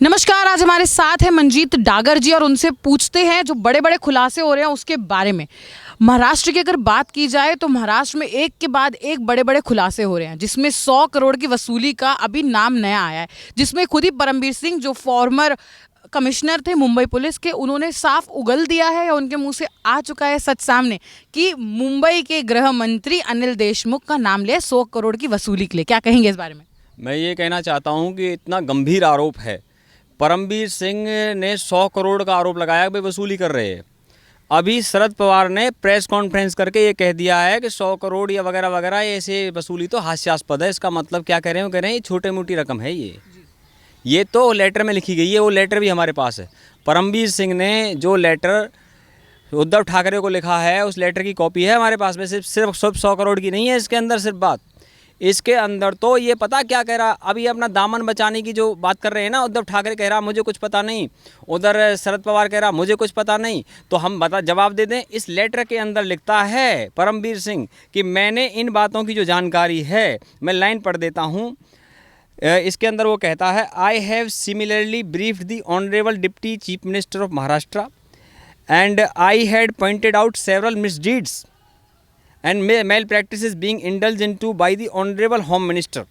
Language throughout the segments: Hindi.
नमस्कार। आज हमारे साथ है मंजीत डागर जी और उनसे पूछते हैं जो बड़े बड़े खुलासे हो रहे हैं उसके बारे में। महाराष्ट्र की अगर बात की जाए तो महाराष्ट्र में एक के बाद एक बड़े बड़े खुलासे हो रहे हैं, जिसमें 100 करोड़ की वसूली का अभी नाम नया आया है, जिसमें खुद ही परमबीर सिंह जो फॉर्मर कमिश्नर थे मुंबई पुलिस के, उन्होंने साफ उगल दिया है या उनके मुंह से आ चुका है सच सामने कि मुंबई के गृह मंत्री अनिल देशमुख का नाम लिया 100 करोड़ की वसूली के लिए। क्या कहेंगे इस बारे में? मैं ये कहना चाहता हूँ कि इतना गंभीर आरोप है। परमबीर सिंह ने 100 करोड़ का आरोप लगाया कि वसूली कर रहे हैं। अभी शरद पवार ने प्रेस कॉन्फ्रेंस करके ये कह दिया है कि 100 करोड़ या वगैरह वगैरह ऐसे वसूली तो हास्यास्पद है। इसका मतलब क्या कह रहे हैं? वो कह रहे हैं ये छोटी मोटी रकम है। ये तो लेटर में लिखी गई है, वो लेटर भी हमारे पास है। परमबीर सिंह ने जो लेटर उद्धव ठाकरे को लिखा है उस लेटर की कॉपी है हमारे पास में। सिर्फ 100 करोड़ की नहीं है इसके अंदर सिर्फ बात। इसके अंदर तो ये पता क्या कह रहा, अभी अपना दामन बचाने की जो बात कर रहे हैं ना, उद्धव ठाकरे कह रहा मुझे कुछ पता नहीं, उधर शरद पवार कह रहा मुझे कुछ पता नहीं। तो हम जवाब दे दें। इस लेटर के अंदर लिखता है परमबीर सिंह कि मैंने इन बातों की जो जानकारी है, मैं लाइन पढ़ देता हूँ। इसके अंदर वो कहता है, I have similarly briefed the honourable deputy chief minister of Maharashtra and I had pointed out several misdeeds and malpractices being indulge into by the honourable home minister.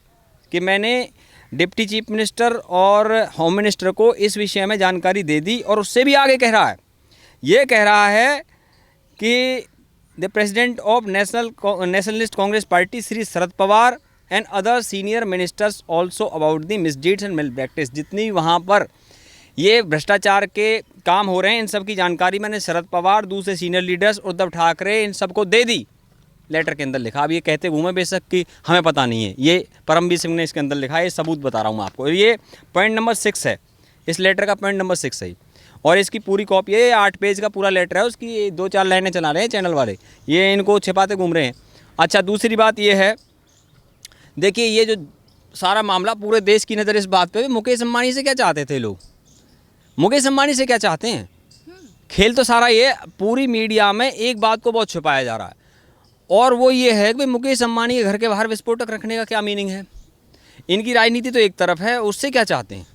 कि मैंने डिप्टी चीफ मिनिस्टर और होम मिनिस्टर को इस विषय में जानकारी दे दी। और उससे भी आगे कह रहा है, ये कह रहा है कि the president of Nationalist Congress Party Shri Sharad Pawar and other senior ministers also about the misdeeds and malpractice. जितनी वहाँ पर ये भ्रष्टाचार के काम हो रहे हैं इन सब की जानकारी मैंने शरद पवार, दूसरे सीनियर लीडर्स, उद्धव ठाकरे, इन सबको दे दी। लेटर के अंदर लिखा। अब ये कहते घूमे बेशक कि हमें पता नहीं है, ये परमबीर सिंह ने इसके अंदर लिखा है। ये सबूत बता रहा हूँ मैं आपको। ये पॉइंट नंबर 6 है, इस लेटर का पॉइंट नंबर 6 है। और इसकी पूरी कॉपी है, 8 पेज का पूरा लेटर है। उसकी 2-4 लाइनें चला रहे हैं चैनल वाले, ये इनको छिपाते घूम रहे हैं। अच्छा, दूसरी बात ये है, देखिए ये जो सारा मामला, पूरे देश की नज़र इस बात पे, मुकेश अंबानी से क्या चाहते थे लोग? मुकेश अंबानी से क्या चाहते हैं? खेल तो सारा ये पूरी मीडिया में एक बात को बहुत छुपाया जा रहा है, और वो ये है कि मुकेश अंबानी के घर के बाहर विस्फोटक रखने का क्या मीनिंग है। इनकी राजनीति तो एक तरफ है, उससे क्या चाहते हैं?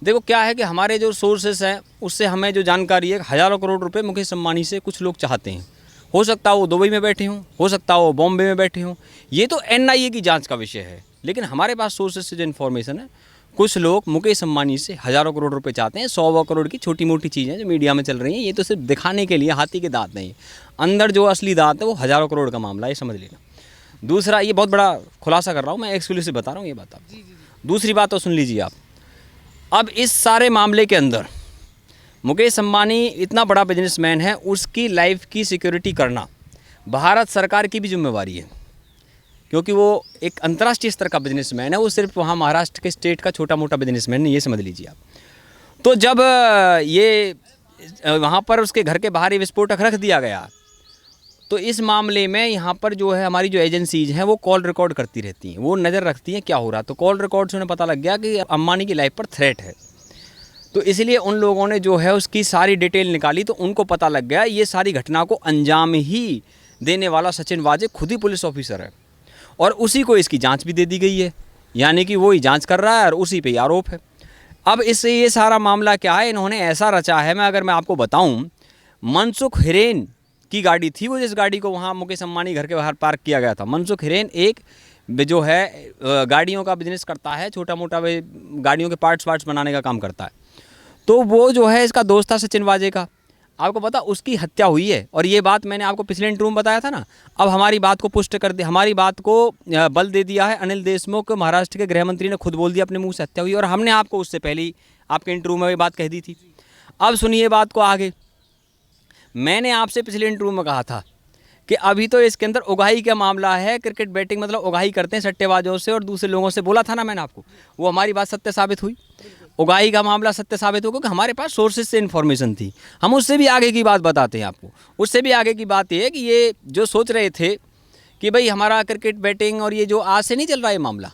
देखो क्या है कि हमारे जो सोर्सेस हैं उससे हमें जो जानकारी है, हज़ारों करोड़ रुपए मुकेश अंबानी से कुछ लोग चाहते हैं। हो सकता है वो दुबई में बैठे हों, हो सकता है वो बॉम्बे में बैठे हों, ये तो NIA की जांच का विषय है। लेकिन हमारे पास सोर्सेस से जो इन्फॉर्मेशन है, कुछ लोग मुकेश अंबानी से हज़ारों करोड़ रुपए चाहते हैं। 100 करोड़ की छोटी मोटी चीज़ें जो मीडिया में चल रही हैं, ये तो सिर्फ दिखाने के लिए, हाथी के दांत नहीं, अंदर जो असली दांत है वो हज़ारों करोड़ का मामला है, समझ लेना। दूसरा, ये बहुत बड़ा खुलासा कर रहा हूँ मैं, एक्सक्लूसिव बता रहा हूँ ये बात आप। दूसरी बात तो सुन लीजिए आप। अब इस सारे मामले के अंदर मुकेश अंबानी इतना बड़ा बिजनेसमैन है, उसकी लाइफ की सिक्योरिटी करना भारत सरकार की भी जिम्मेवारी है, क्योंकि वो एक अंतर्राष्ट्रीय स्तर का बिजनेसमैन है। वो सिर्फ वहाँ महाराष्ट्र के स्टेट का छोटा मोटा बिजनेसमैन नहीं, ये समझ लीजिए आप। तो जब ये वहाँ पर उसके घर के बाहर ही विस्फोटक रख दिया गया, तो इस मामले में यहाँ पर जो है हमारी जो एजेंसीज हैं वो कॉल रिकॉर्ड करती रहती हैं, वो नज़र रखती हैं क्या हो रहा। तो कॉल रिकॉर्ड से उन्हें पता लग गया कि अंबानी की लाइफ पर थ्रेट है। तो इसलिए उन लोगों ने जो है उसकी सारी डिटेल निकाली, तो उनको पता लग गया ये सारी घटना को अंजाम ही देने वाला सचिन वाजे खुद ही पुलिस ऑफिसर है, और उसी को इसकी जांच भी दे दी गई है। यानी कि वो ही जांच कर रहा है और उसी पे ही आरोप है। अब इससे ये सारा मामला क्या है, इन्होंने ऐसा रचा है, अगर मैं आपको बताऊं, मनसुख हिरेन की गाड़ी थी वो, जिस गाड़ी को वहाँ मुकेश अंबानी घर के बाहर पार्क किया गया था। मनसुख हिरेन एक जो है गाड़ियों का बिजनेस करता है, छोटा मोटा गाड़ियों के पार्ट्स बनाने का काम करता है। तो वो जो है इसका दोस्त था सचिन वाजे का। आपको पता, उसकी हत्या हुई है। और ये बात मैंने आपको पिछले इंटरव्यू में बताया था ना। अब हमारी बात को पुष्ट कर दे, हमारी बात को बल दे दिया है अनिल देशमुख, महाराष्ट्र के गृह मंत्री ने खुद बोल दिया अपने मुंह से हत्या हुई, और हमने आपको उससे पहले ही आपके इंटरव्यू में ये बात कह दी थी। अब सुनिए बात को आगे। मैंने आपसे पिछले इंटरव्यू में कहा था कि अभी तो इसके अंदर उगाही का मामला है, क्रिकेट बैटिंग, मतलब उगाही करते हैं सट्टेबाजों से और दूसरे लोगों से, बोला था ना मैंने आपको। वो हमारी बात सत्य साबित हुई, उगाही का मामला सत्य साबित हो, क्योंकि हमारे पास सोर्सेज से इन्फॉर्मेशन थी। हम उससे भी आगे की बात बताते हैं आपको। उससे भी आगे की बात ये है कि ये जो सोच रहे थे कि भाई हमारा क्रिकेट बैटिंग और ये जो आज से नहीं चल रहा है मामला,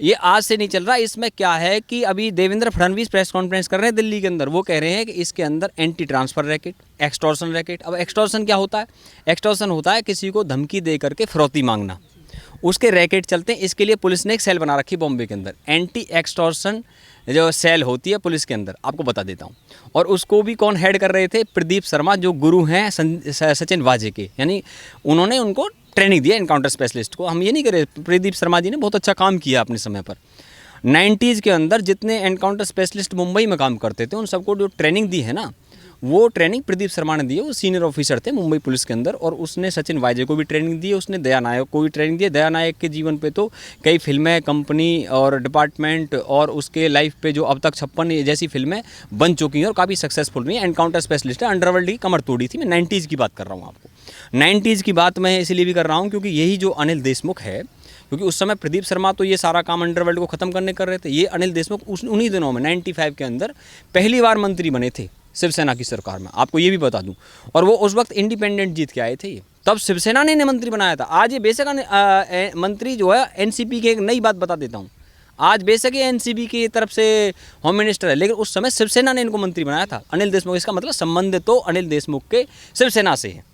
ये आज से नहीं चल रहा। इसमें क्या है कि अभी देवेंद्र फडणवीस प्रेस कॉन्फ्रेंस कर रहे हैं दिल्ली के अंदर, वो कह रहे हैं कि इसके अंदर anti transfer racket, extortion racket. अब एक्सटॉर्शन क्या होता है? एक्सटॉर्शन होता है किसी को धमकी दे करके फिरौती मांगना। उसके रैकेट चलते हैं। इसके लिए पुलिस ने एक सेल बना रखी है बॉम्बे के अंदर, एंटी एक्सटॉर्शन जो सेल होती है पुलिस के अंदर, आपको बता देता हूँ। और उसको भी कौन हेड कर रहे थे? प्रदीप शर्मा, जो गुरु हैं सचिन वाजे के, यानी उन्होंने उनको ट्रेनिंग दिया एनकाउंटर स्पेशलिस्ट को। हम ये नहीं करे, प्रदीप शर्मा जी ने बहुत अच्छा काम किया अपने समय पर। 90s के अंदर जितने एनकाउंटर स्पेशलिस्ट मुंबई में काम करते थे उन सबको जो ट्रेनिंग दी है ना, वो ट्रेनिंग प्रदीप शर्मा ने दी है। वो सीनियर ऑफिसर थे मुंबई पुलिस के अंदर, और उसने सचिन वाजे को भी ट्रेनिंग दी है, उसने दया नायक को भी ट्रेनिंग दी है। दया नायक के जीवन पे तो कई फिल्में, कंपनी और डिपार्टमेंट और उसके लाइफ पे जो अब तक 56 जैसी फिल्में बन चुकी हैं और काफ़ी सक्सेसफुल रही हैं। एनकाउंटर स्पेशलिस्ट है, अंडरवर्ल्ड की कमर तोड़ी थी। मैं 90s की बात कर रहा हूँ आपको। 90s की बात मैं इसलिए भी कर रहा हूँ क्योंकि यही जो अनिल देशमुख है, क्योंकि उस समय प्रदीप शर्मा तो ये सारा काम अंडरवर्ल्ड को ख़त्म करने कर रहे थे। ये अनिल देशमुख उन्हीं दिनों में 95 के अंदर पहली बार मंत्री बने थे शिवसेना की सरकार में, आपको ये भी बता दूं। और वो उस वक्त इंडिपेंडेंट जीत के आए थे, तब शिवसेना ने इन्हें मंत्री बनाया था। आज ये बेशक मंत्री जो है एनसीपी के, एक नई बात बता देता हूँ, आज बेशक ये एनसीपी की तरफ से होम मिनिस्टर है, लेकिन उस समय शिवसेना ने इनको मंत्री बनाया था अनिल देशमुख। इसका मतलब संबंध तो अनिल देशमुख के शिवसेना से है।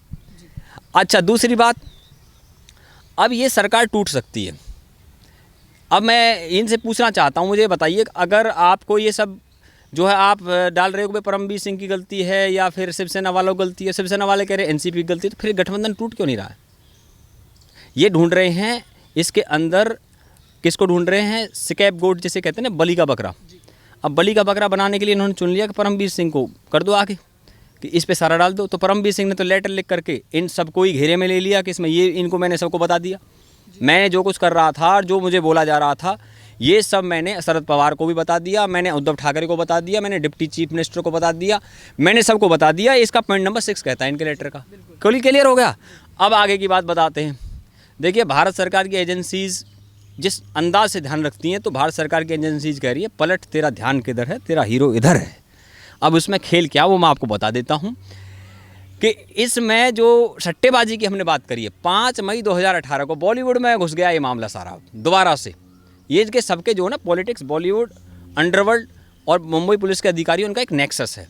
अच्छा, दूसरी बात, अब ये सरकार टूट सकती है। अब मैं इनसे पूछना चाहता हूँ, मुझे बताइए, अगर आपको ये सब जो है आप डाल रहे हो कि परमवीर सिंह की गलती है या फिर शिवसेना वालों की गलती है, शिवसेना वाले कह रहे हैं एनसीपी की गलती है, तो फिर गठबंधन टूट क्यों नहीं रहा है? ये ढूंढ रहे हैं इसके अंदर, किसको ढूंढ रहे हैं? स्कैप गोट जिसे कहते हैं ना, बलि का बकरा। अब बलि का बकरा बनाने के लिए इन्होंने चुन लिया कि परमवीर सिंह को कर दो आगे, कि इस पे सारा डाल दो। तो परमवीर सिंह ने तो लेटर लिख करके इन सबको ही घेरे में ले लिया कि इसमें ये, इनको मैंने सबको बता दिया, मैं जो कुछ कर रहा था और जो मुझे बोला जा रहा था ये सब मैंने शरद पवार को भी बता दिया, मैंने उद्धव ठाकरे को बता दिया, मैंने डिप्टी चीफ मिनिस्टर को बता दिया, मैंने सबको बता दिया। इसका पॉइंट नंबर 6 कहता है इनके लेटर का। क्लियर हो गया। अब आगे की बात बताते हैं। देखिए, भारत सरकार की एजेंसीज़ जिस अंदाज से ध्यान रखती हैं, तो भारत सरकार की एजेंसीज़ कह रही है पलट, तेरा ध्यान किधर है, तेरा हीरो इधर है। अब उसमें खेल क्या, वो मैं आपको बता देता हूँ कि इसमें जो सट्टेबाजी की हमने बात करी है, 5 मई 2018 को बॉलीवुड में घुस गया ये मामला सारा दोबारा से। ये के सबके जो है ना, पॉलिटिक्स, बॉलीवुड, अंडरवर्ल्ड और मुंबई पुलिस के अधिकारी, उनका एक नेक्सस है।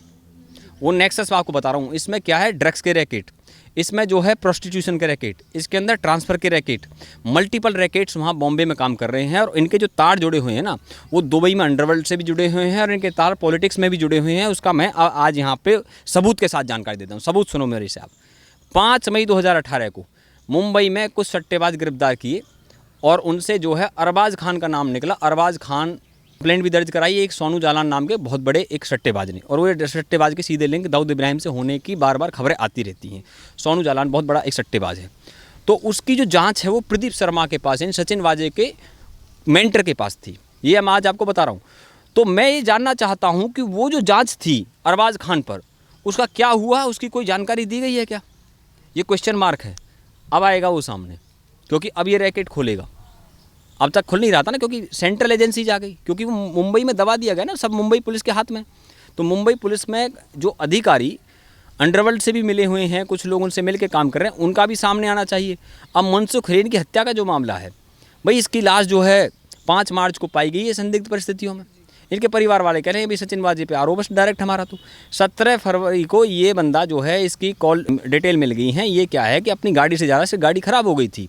वो नेक्सस मैं आपको बता रहा हूँ। इसमें क्या है? ड्रग्स के रैकेट, इसमें जो है प्रोस्टिट्यूशन के रैकेट, इसके अंदर ट्रांसफ़र के रैकेट, मल्टीपल रैकेट्स वहाँ बॉम्बे में काम कर रहे हैं। और इनके जो तार जुड़े हुए हैं ना, वो दुबई में अंडरवर्ल्ड से भी जुड़े हुए हैं और इनके तार पॉलिटिक्स में भी जुड़े हुए हैं। उसका मैं आज यहाँ पे सबूत के साथ जानकारी देता हूँ। सबूत सुनो मेरे से आप। 5 मई 2018 को मुंबई में कुछ सट्टेबाज गिरफ्तार किए और उनसे जो है अरबाज खान का नाम निकला। अरबाज खान कंप्लेंट भी दर्ज कराई एक सोनू जालान नाम के बहुत बड़े एक सट्टेबाज ने, और वो सट्टेबाज के सीधे लिंक दाऊद इब्राहिम से होने की बार बार खबरें आती रहती हैं। सोनू जालान बहुत बड़ा एक सट्टेबाज है। तो उसकी जो जांच है वो प्रदीप शर्मा के पास, यानी सचिन वाजे के मेंटर के पास थी। ये मैं आज आपको बता रहा हूँ। तो मैं ये जानना चाहता हूँ कि वो जो जाँच थी अरबाज खान पर, उसका क्या हुआ, उसकी कोई जानकारी दी गई है क्या? ये क्वेश्चन मार्क है। अब आएगा वो सामने, क्योंकि अब ये रैकेट खोलेगा। अब तक खुल नहीं रहा था ना, क्योंकि सेंट्रल एजेंसी आ गई, क्योंकि वो मुंबई में दबा दिया गया ना, सब मुंबई पुलिस के हाथ में। तो मुंबई पुलिस में जो अधिकारी अंडरवर्ल्ड से भी मिले हुए हैं, कुछ लोग उनसे मिल के काम कर रहे हैं, उनका भी सामने आना चाहिए। अब मनसुख हिरेन की हत्या का जो मामला है भाई, इसकी लाश जो है 5 मार्च को पाई गई है संदिग्ध परिस्थितियों में। इनके परिवार वाले कह रहे हैं भाई सचिन वाजे पे आरोप डायरेक्ट हमारा। तो 17 फरवरी को ये बंदा जो है, इसकी कॉल डिटेल मिल गई है। ये क्या है कि अपनी गाड़ी से जा रहा है, इसकी गाड़ी ख़राब हो गई थी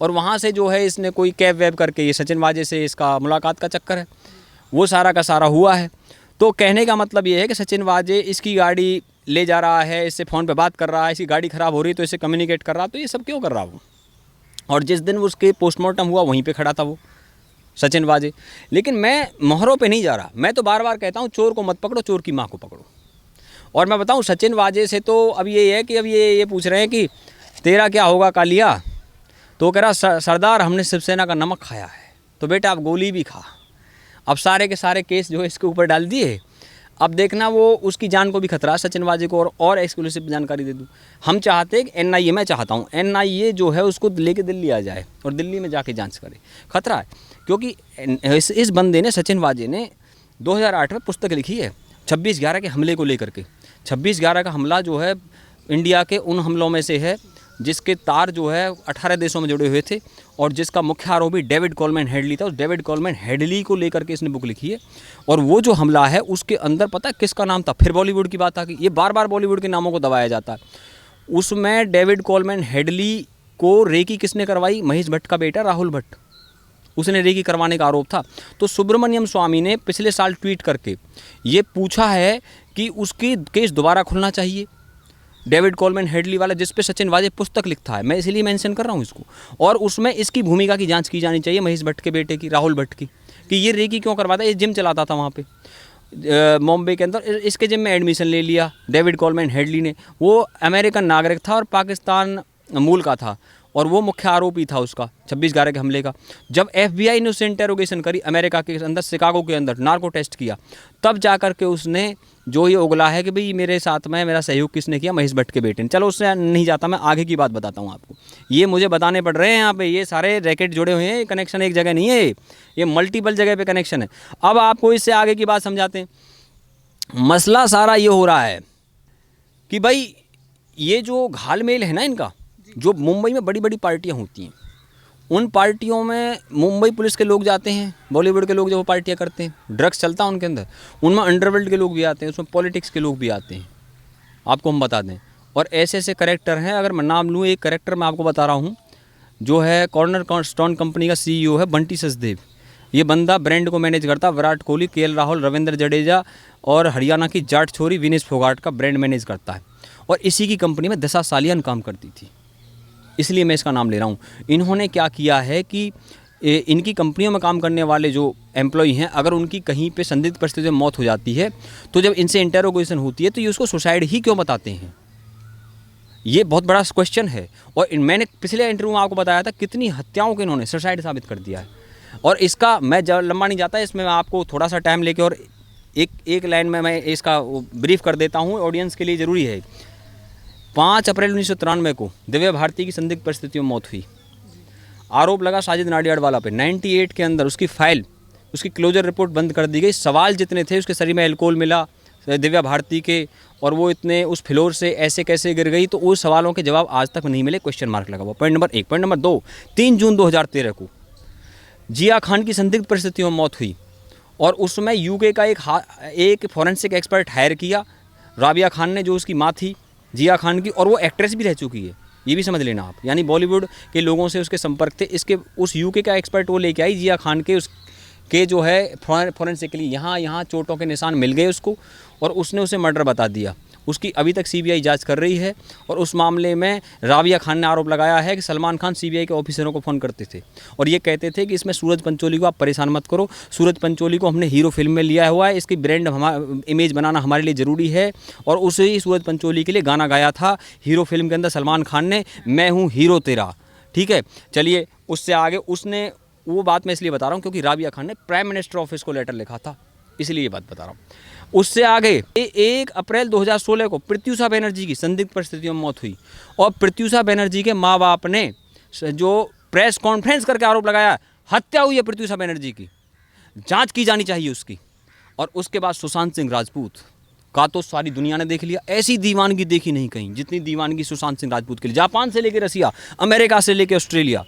और वहाँ से जो है इसने कोई कैब वैब करके, ये सचिन वाजे से इसका मुलाकात का चक्कर है, वो सारा का सारा हुआ है। तो कहने का मतलब ये है कि सचिन वाजे इसकी गाड़ी ले जा रहा है, इससे फ़ोन पे बात कर रहा है, इसकी गाड़ी ख़राब हो रही है तो इससे कम्युनिकेट कर रहा, तो ये सब क्यों कर रहा वो? और जिस दिन उसके पोस्टमार्टम हुआ वहीं पे खड़ा था वो सचिन वाजे। लेकिन मैं मोहरों पे नहीं जा रहा, मैं तो बार बार कहता हूँ चोर को मत पकड़ो, चोर की माँ को पकड़ो। और मैं बताऊँ सचिन वाजे से तो अब ये है कि अब ये पूछ रहे हैं कि तेरा क्या होगा कालिया, तो कह रहा सरदार हमने शिवसेना का नमक खाया है, तो बेटा आप गोली भी खा। अब सारे के सारे केस जो है इसके ऊपर डाल दिए। अब देखना वो उसकी जान को भी खतरा है सचिन वाजे को। और एक्सक्लूसिव जानकारी दे दूँ, हम चाहते हैं कि एनआईए, मैं चाहता हूँ एनआईए जो है उसको लेके दिल्ली आ जाए और दिल्ली में जाके जांच करे। खतरा है, क्योंकि इस बंदे ने, सचिन वाजे ने 2008 में पुस्तक लिखी है 26/11 के हमले को लेकर के। 26/11 का हमला जो है इंडिया के उन हमलों में से है जिसके तार जो है 18 देशों में जुड़े हुए थे और जिसका मुख्य आरोपी डेविड कोलमैन हेडली था। उस डेविड कोलमैन हेडली को लेकर के इसने बुक लिखी है। और वो जो हमला है उसके अंदर पता है किसका नाम था? फिर बॉलीवुड की बात आ गई। ये बार बार बॉलीवुड के नामों को दबाया जाता है। उसमें डेविड कोलमैन हेडली को रेकी किसने करवाई? महेश भट्ट का बेटा राहुल भट्ट, उसने रेकी करवाने का आरोप था। तो सुब्रमण्यम स्वामी ने पिछले साल ट्वीट करके ये पूछा है कि उसकी केस दोबारा खुलना चाहिए, डेविड कोलमैन हेडली वाला, जिस पे सचिन वाजे पुस्तक लिखता है, मैं इसीलिए मेंशन कर रहा हूँ इसको। और उसमें इसकी भूमिका की जांच की जानी चाहिए, महेश भट्ट के बेटे की, राहुल भट्ट की, कि ये रेकी क्यों करवाता है। ये जिम चलाता था वहाँ पे मुंबई के अंदर, इसके जिम में एडमिशन ले लिया डेविड कोलमैन हेडली ने। वो अमेरिकन नागरिक था और पाकिस्तान मूल का था, और वो मुख्य आरोपी था उसका 26/11 के हमले का। जब FBI ने उससे इंटेरोगेशन करी अमेरिका के अंदर, शिकागो के अंदर नार्को टेस्ट किया, तब जा कर के उसने जो ये उगला है कि भाई मेरे साथ में मेरा सहयोग किसने किया? महेश भट्ट के बेटे ने। चलो उससे नहीं जाता, मैं आगे की बात बताता हूँ आपको। ये मुझे बताने पड़ रहे हैं यहाँ पे, ये सारे रैकेट जुड़े हुए हैं, कनेक्शन एक जगह नहीं है, ये मल्टीपल जगह पे कनेक्शन है। अब आपको इससे आगे की बात समझाते हैं। मसला सारा ये हो रहा है कि भाई ये जो घालमेल है ना इनका, जो मुंबई में बड़ी बड़ी पार्टियां होती हैं, उन पार्टियों में मुंबई पुलिस के लोग जाते हैं, बॉलीवुड के लोग जो वो पार्टियां करते हैं, ड्रग्स चलता है उनके अंदर, उनमें अंडरवर्ल्ड के लोग भी आते हैं, उसमें पॉलिटिक्स के लोग भी आते हैं, आपको हम बता दें। और ऐसे ऐसे करेक्टर हैं, अगर मैं नाम लूँ, एक करेक्टर मैं आपको बता रहा हूँ, जो है कॉर्नर स्टोन कंपनी का CEO है बंटी सचदेव। ये बंदा ब्रांड को मैनेज करता, विराट कोहली, KL राहुल, रविंद्र जडेजा और हरियाणा की जाट छोरी विनेश फोगाट का ब्रांड मैनेज करता है। और इसी की कंपनी में 10 सालियान काम करती थी, इसलिए मैं इसका नाम ले रहा हूँ। इन्होंने क्या किया है कि इनकी कंपनियों में काम करने वाले जो एम्प्लॉई हैं, अगर उनकी कहीं पे संदिग्ध परिस्थिति में मौत हो जाती है, तो जब इनसे इंटेरोगेशन होती है तो ये उसको सुसाइड ही क्यों बताते हैं? ये बहुत बड़ा क्वेश्चन है। और मैंने पिछले इंटरव्यू में आपको बताया था कितनी हत्याओं को इन्होंने सुसाइड साबित कर दिया है। और इसका मैं लंबा नहीं जाता, इसमें मैं आपको थोड़ा सा टाइम लेके और एक लाइन में मैं इसका ब्रीफ कर देता हूँ, ऑडियंस के लिए ज़रूरी है। 5 अप्रैल 1993 को दिव्या भारती की संदिग्ध परिस्थितियों में मौत हुई। आरोप लगा साजिद नाडियाडवाला पे। 98 के अंदर उसकी फाइल, उसकी क्लोजर रिपोर्ट बंद कर दी गई। सवाल जितने थे, उसके शरीर में एल्कोहल मिला दिव्या भारती के, और वो इतने उस फ्लोर से ऐसे कैसे गिर गई, तो उस सवालों के जवाब आज तक नहीं मिले, क्वेश्चन मार्क लगा हुआ। Point number 1। पॉइंट नंबर 2, 3 जून 2013 को जिया खान की संदिग्ध परिस्थितियों में मौत हुई, और उसमें UK का एक फॉरेंसिक एक्सपर्ट हायर किया, राबिया खान ने, जो उसकी माँ थी जिया खान की, और वो एक्ट्रेस भी रह चुकी है, ये भी समझ लेना आप। यानी बॉलीवुड के लोगों से उसके संपर्क थे। इसके उस UK का एक्सपर्ट वो लेके आई जिया खान के, उसके जो है फॉरेंसिकली यहाँ चोटों के निशान मिल गए उसको, और उसने उसे मर्डर बता दिया। उसकी अभी तक CBI जांच कर रही है। और उस मामले में राबिया खान ने आरोप लगाया है कि सलमान खान CBI के ऑफिसरों को फ़ोन करते थे और ये कहते थे कि इसमें सूरज पंचोली को आप परेशान मत करो, सूरज पंचोली को हमने हीरो फिल्म में लिया हुआ है, इसकी ब्रांड इमेज बनाना हमारे लिए ज़रूरी है। और उसे सूरज पंचोली के लिए गाना गाया था हीरो फिल्म के अंदर सलमान खान ने, मैं हूँ हीरो तेरा। ठीक है, चलिए उससे आगे उसने, वो बात मैं इसलिए बता रहा हूँ क्योंकि राबिया खान ने प्राइम मिनिस्टर ऑफिस को लेटर लिखा था, इसलिए ये बात बता रहा हूँ। उससे आगे 1 अप्रैल 2016 को प्रत्यूषा बनर्जी की संदिग्ध परिस्थितियों में मौत हुई, और प्रत्यूषा बनर्जी के माँ बाप ने जो प्रेस कॉन्फ्रेंस करके आरोप लगाया हत्या हुई है प्रत्यूषा बनर्जी की, जांच की जानी चाहिए उसकी। और उसके बाद सुशांत सिंह राजपूत का तो सारी दुनिया ने देख लिया, ऐसी दीवानगी देखी नहीं कहीं जितनी दीवानगी सुशांत सिंह राजपूत के लिए। जापान से लेकर रसिया, अमेरिका से लेकर ऑस्ट्रेलिया,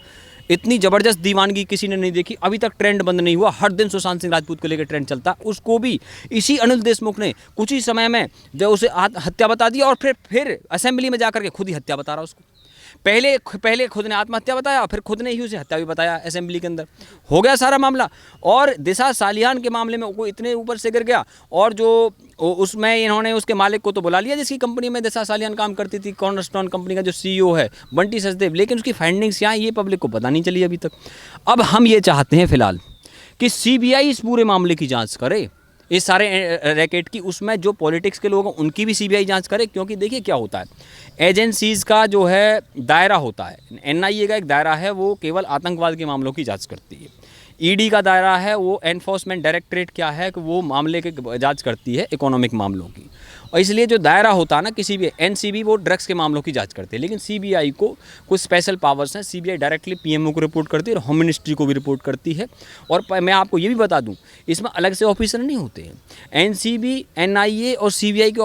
इतनी ज़बरदस्त दीवानगी किसी ने नहीं देखी। अभी तक ट्रेंड बंद नहीं हुआ, हर दिन सुशांत सिंह राजपूत को लेकर ट्रेंड चलता। उसको भी इसी अनिल देशमुख ने कुछ ही समय में जो उसे हत्या बता दी, और फिर असेंबली में जाकर के खुद ही हत्या बता रहा उसको। पहले खुद ने आत्महत्या बताया, फिर खुद ने ही उसे हत्या भी बताया असेंबली के अंदर। हो गया सारा मामला। और दिशा सालियान के मामले में वो इतने ऊपर से गिर गया, और जो उसमें इन्होंने उसके मालिक को तो बुला लिया जिसकी कंपनी में दिशा सालियान काम करती थी, कॉर्नरस्टोन कंपनी का जो CEO है बंटी सचदेव, लेकिन उसकी फाइंडिंग्स क्या है ये पब्लिक को पता नहीं चली अभी तक। अब हम ये चाहते हैं फिलहाल कि CBI इस पूरे मामले की जाँच करे, इस सारे रैकेट की, उसमें जो पॉलिटिक्स के लोग हैं उनकी भी CBI जांच करे। क्योंकि देखिए क्या होता है, एजेंसीज़ का जो है दायरा होता है, NIA का एक दायरा है, वो केवल आतंकवाद के मामलों की जांच करती है। ED का दायरा है, वो एनफोर्समेंट डायरेक्टरेट क्या है कि वो मामले के जांच करती है इकोनॉमिक मामलों की। और इसलिए जो दायरा होता है ना किसी भी, NCB वो ड्रग्स के मामलों की जांच करती है, लेकिन CBI को कुछ स्पेशल पावर्स हैं। CBI डायरेक्टली PMO को रिपोर्ट करती है और होम मिनिस्ट्री को भी रिपोर्ट करती है। और मैं आपको ये भी बता दूं, इसमें अलग से ऑफिसर नहीं होते हैं। NCB, NIA और CBI के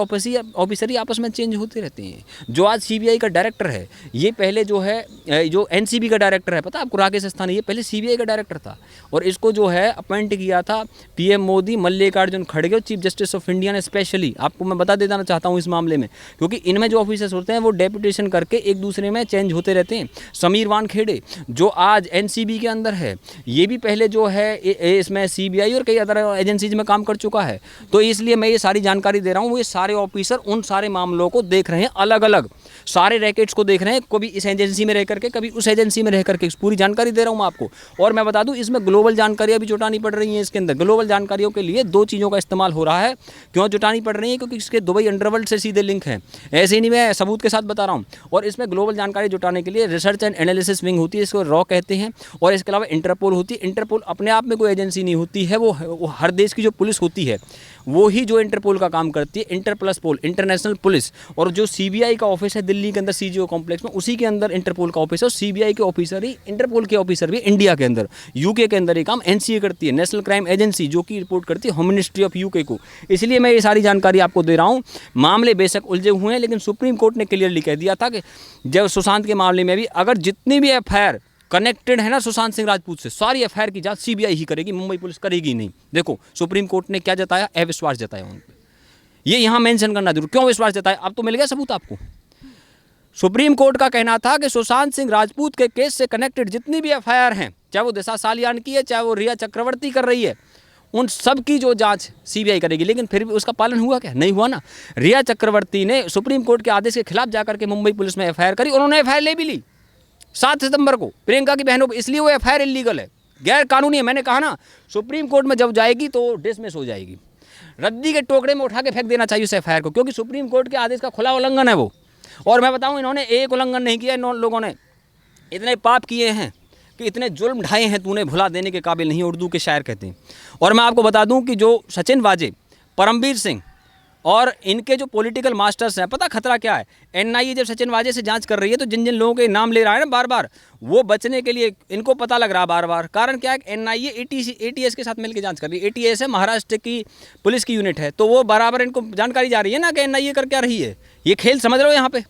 ऑफिसर ही आपस में चेंज होते रहते हैं। जो आज CBI का डायरेक्टर है, ये पहले जो है जो NCB का डायरेक्टर है, पता है आपको, राकेश अस्थाना, ये पहले CBI का डायरेक्टर था, और इसको जो है अपॉइंट किया था PM मोदी, मल्लिकार्जुन खड़गे और चीफ जस्टिस ऑफ इंडिया ने स्पेशली। आपको मैं बता बता देना चाहता हूँ इस मामले में, क्योंकि इनमें जो ऑफिसर्स होते हैं वो डेपुटेशन करके एक दूसरे में चेंज होते रहते हैं। समीर वानखेड़े जो आज एनसीबी के अंदर है, ये भी पहले जो है इसमें सीबीआई और कई अदर एजेंसीज में काम कर चुका है। तो इसलिए मैं ये सारी जानकारी दे रहा हूँ। वो ये सारे ऑफिसर उन सारे मामलों को देख रहे हैं, अलग अलग सारे रैकेट्स को देख रहे हैं, कभी इस एजेंसी में रह करके, कभी उस एजेंसी में रह करके। पूरी जानकारी दे रहा हूँ मैं आपको। और मैं बता दूं, इसमें ग्लोबल जानकारियाँ भी जुटानी पड़ रही हैं। इसके अंदर ग्लोबल जानकारियों के लिए 2 चीज़ों का इस्तेमाल हो रहा है। क्यों जुटानी पड़ रही है? क्योंकि इसके दुबई अंडरवर्ल्ड से सीधे लिंक हैं। ऐसे ही नहीं, मैं सबूत के साथ बता रहा हूँ। और इसमें ग्लोबल जानकारी जुटाने के लिए रिसर्च एंड एनालिसिस विंग होती है, इसको रॉ कहते हैं। और इसके अलावा इंटरपोल होती है। इंटरपोल अपने आप में कोई एजेंसी नहीं होती है, वो हर देश की जो पुलिस होती है वो ही जो इंटरपोल का काम करती है। इंटर प्लस पोल, इंटरनेशनल पुलिस। और जो सीबीआई का ऑफिस है दिल्ली के अंदर सीजीओ कॉम्प्लेक्स में, उसी के अंदर इंटरपोल का ऑफिस है। और सीबीआई के ऑफिसर ही इंटरपोल के ऑफिसर भी इंडिया के अंदर, यूके के अंदर ये काम एनसीए करती है, नेशनल क्राइम एजेंसी, जो कि रिपोर्ट करती है होम मिनिस्ट्री ऑफ यूके को। इसलिए मैं ये सारी जानकारी आपको दे रहा हूँ। मामले बेशक उलझे हुए हैं, लेकिन सुप्रीम कोर्ट ने क्लियरली कह दिया था कि जब सुशांत के मामले में भी अगर जितनी भी एफआईआर कनेक्टेड है ना सुशांत सिंह राजपूत से, सारी एफआईआर की जांच सीबीआई ही करेगी, मुंबई पुलिस करेगी नहीं। देखो सुप्रीम कोर्ट ने क्या जताया, अविश्वास जताया उन पर। ये यहाँ मेंशन करना जरूर, क्यों विश्वास जताया, अब तो मिल गया सबूत आपको। सुप्रीम कोर्ट का कहना था कि सुशांत सिंह राजपूत के केस से कनेक्टेड जितनी भी एफआईआर हैं, चाहे वो दिशा सालियान की है, चाहे वो रिया चक्रवर्ती कर रही है, उन सब की जो जांच सीबीआई करेगी। लेकिन फिर भी उसका पालन हुआ क्या? नहीं हुआ ना। रिया चक्रवर्ती ने सुप्रीम कोर्ट के आदेश के खिलाफ जाकर के मुंबई पुलिस में एफआईआर करी, उन्होंने एफआईआर ले भी ली 7 सितंबर को प्रियंका की बहनों पर। इसलिए वो एफआईआर इलीगल है, गैर कानूनी है। मैंने कहा ना, सुप्रीम कोर्ट में जब जाएगी तो डिसमिस हो जाएगी। रद्दी के टोकरे में उठा के फेंक देना चाहिए उस एफआईआर को, क्योंकि सुप्रीम कोर्ट के आदेश का खुला उल्लंघन है वो। और मैं बताऊं, इन्होंने एक उल्लंघन नहीं किया। इन लोगों ने इतने पाप किए हैं कि इतने जुल्म ढाए हैं, तूने भुला देने के काबिल नहीं, उर्दू के शायर कहते हैं। और मैं आपको बता दूं कि जो सचिन वाजे, परमबीर सिंह और इनके जो पॉलिटिकल मास्टर्स हैं, पता खतरा क्या है? एनआईए जब सचिन वाजे से जांच कर रही है तो जिन जिन लोगों के नाम ले रहा है ना बार बार, वो बचने के लिए इनको पता लग रहा बार बार। कारण क्या है? एनआईए एटीएस के साथ मिलकर जांच कर रही है। एटीएस है महाराष्ट्र की पुलिस की यूनिट है, तो वो बराबर इनको जानकारी जा रही है ना कि एनआईए कर क्या रही है। ये खेल समझ रहे हो यहाँ पे,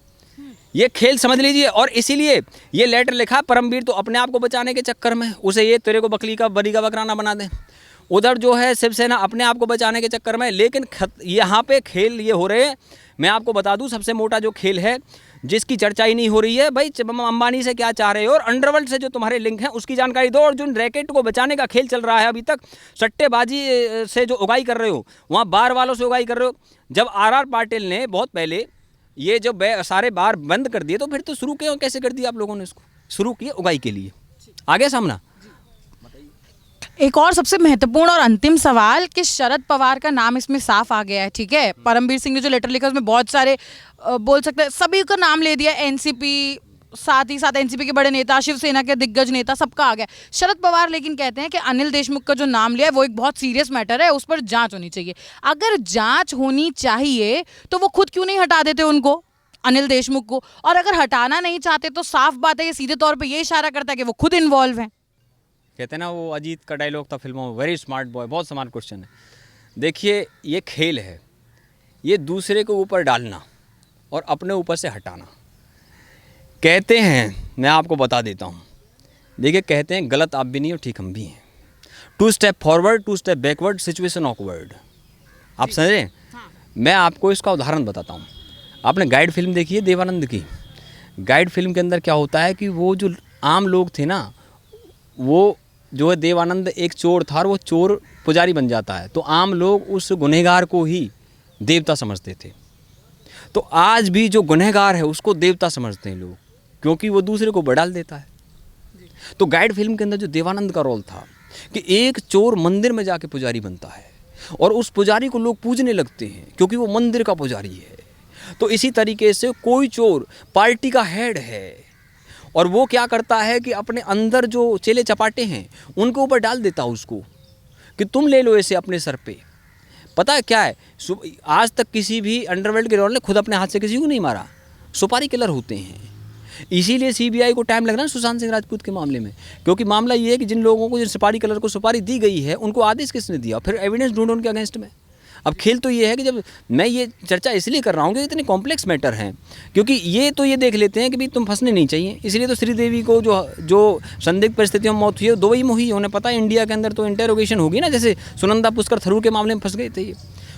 ये खेल समझ लीजिए। और इसीलिए ये लेटर लिखा परमबीर तो अपने आप को बचाने के चक्कर में, उसे ये तेरे को बकरी का बरी का बकराना बना दें। उधर जो है शिवसेना अपने आप को बचाने के चक्कर में। लेकिन यहाँ पे खेल ये हो रहे हैं। मैं आपको बता दूं, सबसे मोटा जो खेल है जिसकी चर्चा ही नहीं हो रही है, भाई अंबानी से क्या चाह रहे हो और अंडरवर्ल्ड से जो तुम्हारे लिंक हैं उसकी जानकारी दो। और जो रैकेट को बचाने का खेल चल रहा है अभी तक, सट्टेबाजी से जो उगाई कर रहे हो, वहाँ बार वालों से उगाई कर रहे हो। जब आर पाटिल ने बहुत पहले ये जब सारे बार बंद कर दिए, तो फिर तो शुरू क्यों कैसे कर दिया आप लोगों ने? इसको शुरू किया उगाई के लिए। आगे सामना एक और सबसे महत्वपूर्ण और अंतिम सवाल कि शरद पवार का नाम इसमें साफ आ गया है, ठीक है। परमबीर सिंह ने जो लेटर लिखा उसमें बहुत सारे बोल सकते हैं सभी का नाम ले दिया, एनसीपी, साथ ही साथ एनसीपी के बड़े नेता, शिवसेना के दिग्गज नेता, सबका आ गया। शरद पवार लेकिन कहते हैं कि अनिल देशमुख का जो नाम लिया है वो एक बहुत सीरियस मैटर है, उस पर जांच होनी चाहिए। अगर जांच होनी चाहिए तो वो खुद क्यों नहीं हटा देते उनको, अनिल देशमुख को? और अगर हटाना नहीं चाहते तो साफ बात है, ये सीधे तौर पर ये इशारा करता है कि वो खुद इन्वॉल्व हैं। कहते हैं ना, वो अजीत का डायलॉग था फिल्मों में, वेरी स्मार्ट बॉय। बहुत स्मार्ट क्वेश्चन है। देखिए, ये खेल है, ये दूसरे के ऊपर डालना और अपने ऊपर से हटाना। कहते हैं, मैं आपको बता देता हूँ, देखिए कहते हैं गलत आप भी नहीं हो, ठीक हम भी हैं। 2 step forward 2 step backward, situation awkward. आप समझ रहे हैं? मैं आपको इसका उदाहरण बताता हूँ। आपने गाइड फिल्म देखी है देवानंद की? गाइड फिल्म के अंदर क्या होता है कि वो जो आम लोग थे ना, वो जो है देवानंद एक चोर था और वो चोर पुजारी बन जाता है, तो आम लोग उस गुनहगार को ही देवता समझते थे। तो आज भी जो गुनहगार है उसको देवता समझते हैं लोग, क्योंकि वो दूसरे को बढ़ा देता है। तो गाइड फिल्म के अंदर जो देवानंद का रोल था कि एक चोर मंदिर में जाके पुजारी बनता है और उस पुजारी को लोग पूजने लगते हैं क्योंकि वो मंदिर का पुजारी है। तो इसी तरीके से कोई चोर पार्टी का हेड है और वो क्या करता है कि अपने अंदर जो चेले चपाटे हैं उनके ऊपर डाल देता है उसको कि तुम ले लो ऐसे अपने सर पे। पता है क्या है, आज तक किसी भी अंडरवर्ल्ड के रोल ने खुद अपने हाथ से किसी को नहीं मारा, सुपारी किलर होते हैं। इसीलिए सीबीआई को टाइम लग रहा है सुशांत सिंह राजपूत के मामले में, क्योंकि मामला ये है कि जिन लोगों को जिन सुपारी किलर को सुपारी दी गई है उनको आदेश किसने दिया, फिर एविडेंस ढूंढो उनके अगेंस्ट में। अब खेल तो ये है कि जब मैं ये चर्चा इसलिए कर रहा हूँ कि इतने कॉम्प्लेक्स मैटर हैं, क्योंकि ये तो ये देख लेते हैं कि भाई तुम फंसने नहीं चाहिए। इसलिए तो श्रीदेवी को जो संदिग्ध परिस्थितियों में मौत हुई है दुबई में हुई, उन्हें पता है इंडिया के अंदर तो इंटेरोगेशन होगी ना, जैसे सुनंदा पुष्कर थरूर के मामले में फंस गए थे ये,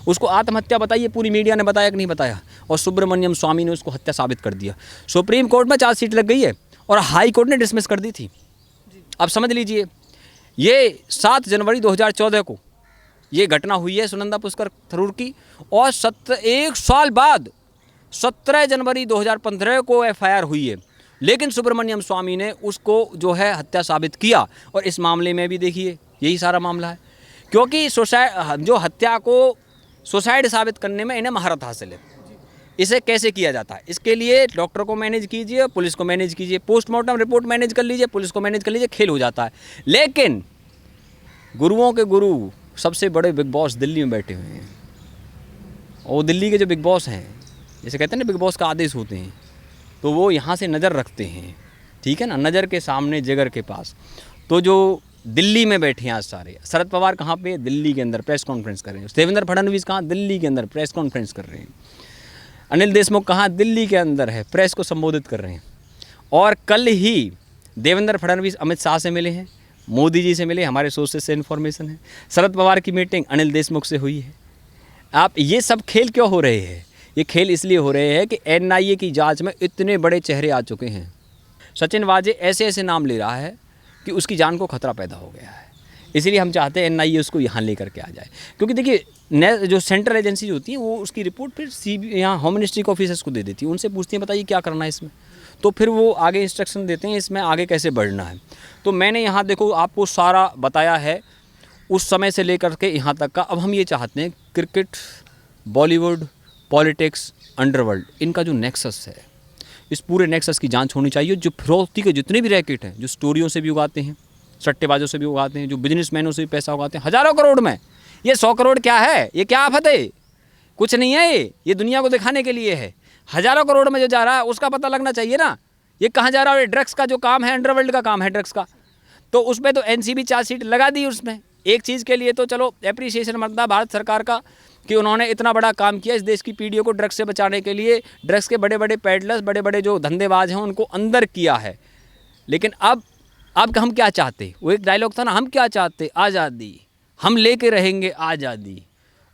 उसको आत्महत्या बताइए, पूरी मीडिया ने बताया कि नहीं बताया, और सुब्रमण्यम स्वामी ने उसको हत्या साबित कर दिया। सुप्रीम कोर्ट में चार्जशीट लग गई है और हाई कोर्ट ने डिसमिस कर दी थी। अब समझ लीजिए, ये 7 जनवरी 2014 को ये घटना हुई है सुनंदा पुष्कर थरूर की, और 1 साल बाद 17 जनवरी 2015 को एफआईआर हुई है, लेकिन सुब्रमण्यम स्वामी ने उसको जो है हत्या साबित किया। और इस मामले में भी देखिए यही सारा मामला है, क्योंकि जो हत्या को सुसाइड साबित करने में इन्हें महारत हासिल है। इसे कैसे किया जाता है, इसके लिए डॉक्टर को मैनेज कीजिए, पुलिस को मैनेज कीजिए, पोस्टमार्टम रिपोर्ट मैनेज कर लीजिए, पुलिस को मैनेज कर लीजिए, खेल हो जाता है। लेकिन गुरुओं के गुरु सबसे बड़े बिग बॉस दिल्ली में बैठे हुए हैं, और दिल्ली के जो बिग बॉस हैं, जैसे कहते हैं ना बिग बॉस का आदेश होते हैं, तो वो यहाँ से नज़र रखते हैं, ठीक है ना, नज़र के सामने जिगर के पास। तो जो दिल्ली में बैठे हैं आज सारे, शरद पवार कहाँ पे, दिल्ली के अंदर प्रेस कॉन्फ्रेंस कर रहे हैं। देवेंद्र फडणवीस कहाँ, दिल्ली के अंदर प्रेस कॉन्फ्रेंस कर रहे हैं। अनिल देशमुख कहाँ, दिल्ली के अंदर है, प्रेस को संबोधित कर रहे हैं। और कल ही देवेंद्र फडणवीस अमित शाह से मिले हैं, मोदी जी से मिले, हमारे सोर्सेज से इन्फॉर्मेशन है। शरद पवार की मीटिंग अनिल देशमुख से हुई है। आप ये सब खेल क्यों हो रहे हैं? ये खेल इसलिए हो रहे हैं कि एनआईए की जांच में इतने बड़े चेहरे आ चुके हैं। सचिन वाजे ऐसे ऐसे नाम ले रहा है कि उसकी जान को खतरा पैदा हो गया है। इसीलिए हम चाहते हैं एनआईए उसको यहाँ लेकर के आ जाए, क्योंकि देखिए जो सेंट्रल एजेंसी होती है वो उसकी रिपोर्ट फिर यहाँ होम मिनिस्ट्री के ऑफिसर्स को दे देती है, उनसे पूछती हैं बताइए क्या करना है इसमें, तो फिर वो आगे इंस्ट्रक्शन देते हैं इसमें आगे कैसे बढ़ना है। तो मैंने यहाँ देखो आपको सारा बताया है उस समय से लेकर के यहाँ तक का। अब हम ये चाहते हैं क्रिकेट, बॉलीवुड, पॉलिटिक्स, अंडरवर्ल्ड, इनका जो नेक्सस है, इस पूरे नेक्सस की जांच होनी चाहिए। जो फिरौती के जितने भी रैकेट हैं, जो स्टोरियों से भी उगाते हैं, सट्टेबाजों से भी उगाते हैं, जो बिजनेसमैनों से भी पैसा उगाते हैं हज़ारों करोड़ में, ये 100 करोड़ क्या है, ये क्या आफत है, कुछ नहीं है, ये दुनिया को दिखाने के लिए है। हज़ारों करोड़ में जो जा रहा है उसका पता लगना चाहिए ना, ये कहाँ जा रहा है। ड्रग्स का जो काम है, अंडरवर्ल्ड का काम है ड्रग्स का, तो उसमें तो एनसीबी चार्जशीट लगा दी उसमें। एक चीज़ के लिए तो चलो एप्रिसिएशन बनता भारत सरकार का कि उन्होंने इतना बड़ा काम किया इस देश की पीढ़ियों को ड्रग्स से बचाने के लिए। ड्रग्स के बड़े बड़े पैडलर्स, बड़े बड़े जो धंधेबाज हैं उनको अंदर किया है। लेकिन अब हम क्या चाहते, वो एक डायलॉग था ना, हम क्या चाहते, आज़ादी, हम लेके रहेंगे आज़ादी,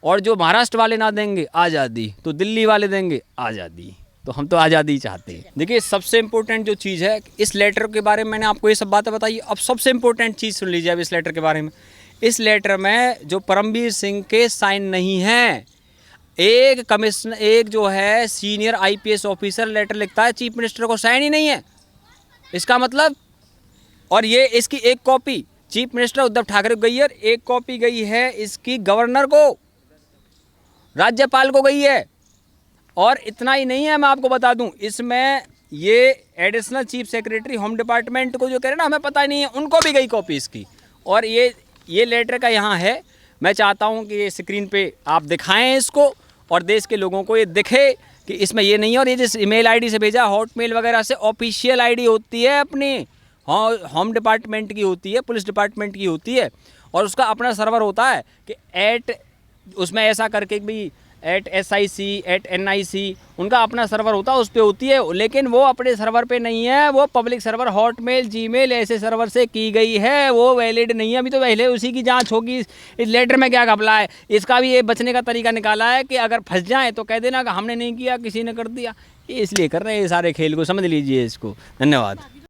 और जो महाराष्ट्र वाले ना देंगे आज़ादी तो दिल्ली वाले देंगे आज़ादी, तो हम तो आज़ादी चाहते हैं। देखिए सबसे इम्पोर्टेंट जो चीज़ है, इस लेटर के बारे में मैंने आपको ये सब बातें बताई। अब सबसे इम्पोर्टेंट चीज़ सुन लीजिए अब इस लेटर के बारे में। इस लेटर में जो परमवीर सिंह के साइन नहीं हैं, एक जो है सीनियर आईपीएस ऑफिसर लेटर लिखता है, चीफ मिनिस्टर को साइन ही नहीं है, इसका मतलब। और ये इसकी एक copy chief minister Uddhav Thackeray को गई है, एक कॉपी गई है इसकी गवर्नर को, राज्यपाल को गई है। और इतना ही नहीं है, मैं आपको बता दूं, इसमें ये additional chief secretary home department को जो कह रहे ना हमें पता नहीं है, उनको भी गई कॉपी इसकी। और ये लेटर का यहाँ है। मैं चाहता हूँ कि ये स्क्रीन पे आप दिखाएं इसको, और देश के लोगों को ये दिखे कि इसमें ये नहीं है। और ये जिस ईमेल आईडी से भेजा, हॉटमेल वगैरह से, ऑफिशियल आईडी होती है अपनी, होम डिपार्टमेंट की होती है, पुलिस डिपार्टमेंट की होती है, और उसका अपना सर्वर होता है कि उसमें ऐसा करके भी @SIC @NIC उनका अपना सर्वर होता है, उस पर होती है। लेकिन वो अपने सर्वर पे नहीं है, वो पब्लिक सर्वर हॉटमेल, जीमेल ऐसे सर्वर से की गई है, वो वैलिड नहीं है। अभी तो पहले उसी की जांच होगी। इस लेटर में क्या घपला है, इसका भी ये बचने का तरीका निकाला है कि अगर फंस जाए तो कह देना कि हमने नहीं किया, किसी ने कर दिया। ये इसलिए कर रहे हैं ये सारे खेल को, समझ लीजिए इसको। धन्यवाद।